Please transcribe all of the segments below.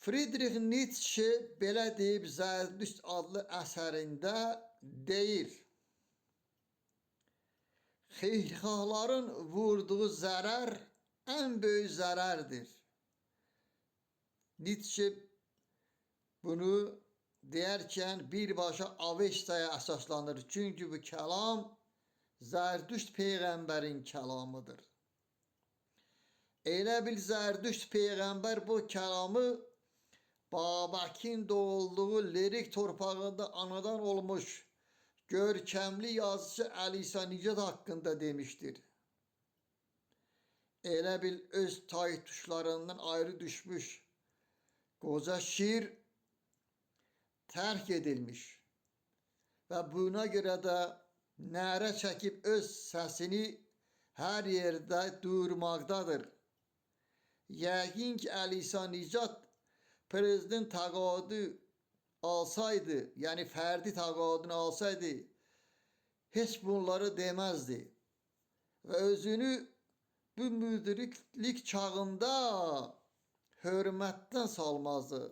Friedrich Nietzsche belə deyib Zərdüşt adlı əsərində deyir: xeyirxahların vurduğu zərər ən böyük zərərdir. Nietzsche bunu deyərkən birbaşa Avestaya əsaslanır. Çünki bu kəlam Zərdüşt Peyğəmbərin kəlamıdır. Elə bil Zərdüşt Peyğəmbər bu kəlamı Babəkin doğulduğu lirik torpağında anadan olmuş görkəmli yazıcı Əli İsa Nicad haqqında demişdir. Elə bil öz tay tuşlarından ayrı düşmüş qoca şir tərk edilmiş və buna görə də nərə çəkib öz səsini hər yerdə duyurmaqdadır. Yəqin ki, Əli İsa Nicad prezident təqaüdü alsaydı, yəni fərdi təqaüdünü alsaydı, heç bunları deməzdi və özünü bu müdriklik çağında hörmətdən salmazdı.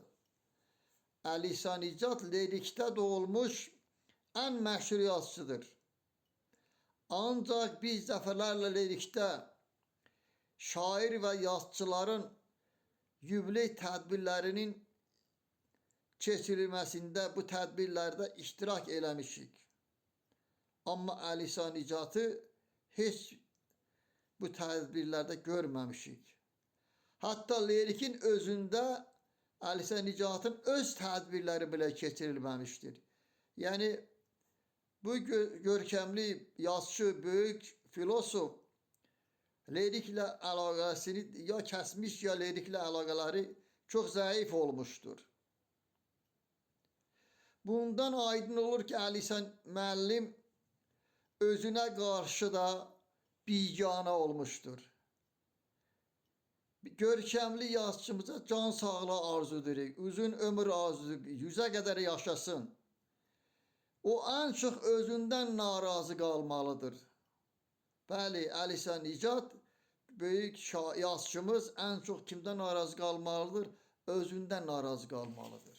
Əli İsa Nicad lirikdə doğulmuş ən məşhur yazıçıdır. Ancaq biz dəfələrlə lirikdə şair və yazıçıların yubiley tədbirlərinin keçirilməsində bu tədbirlərdə iştirak eləmişik. Amma Əli İsa Nicadı heç bu tədbirlərdə görməmişik. Hətta lirikin özündə Əli İsa Nicadın öz tədbirləri belə keçirilməmişdir. Yəni bu görkəmli yazıçı, böyük filosof liriklə əlaqəsini ya kəsmiş, ya liriklə əlaqələri çox zəif olmuşdur. Bundan aydın olur ki, Əli İsa müəllim özünə qarşı da biganə olmuşdur. Görkəmli yazıçımıza can sağlığı arzu edirik, uzun ömür arzu edirik, 100-ə qədər yaşasın. O ən çox özündən narazı qalmalıdır. Bəli, Əli İsa Nicad böyük yazıçımız ən çox kimdən narazı qalmalıdır? Özündən narazı qalmalıdır.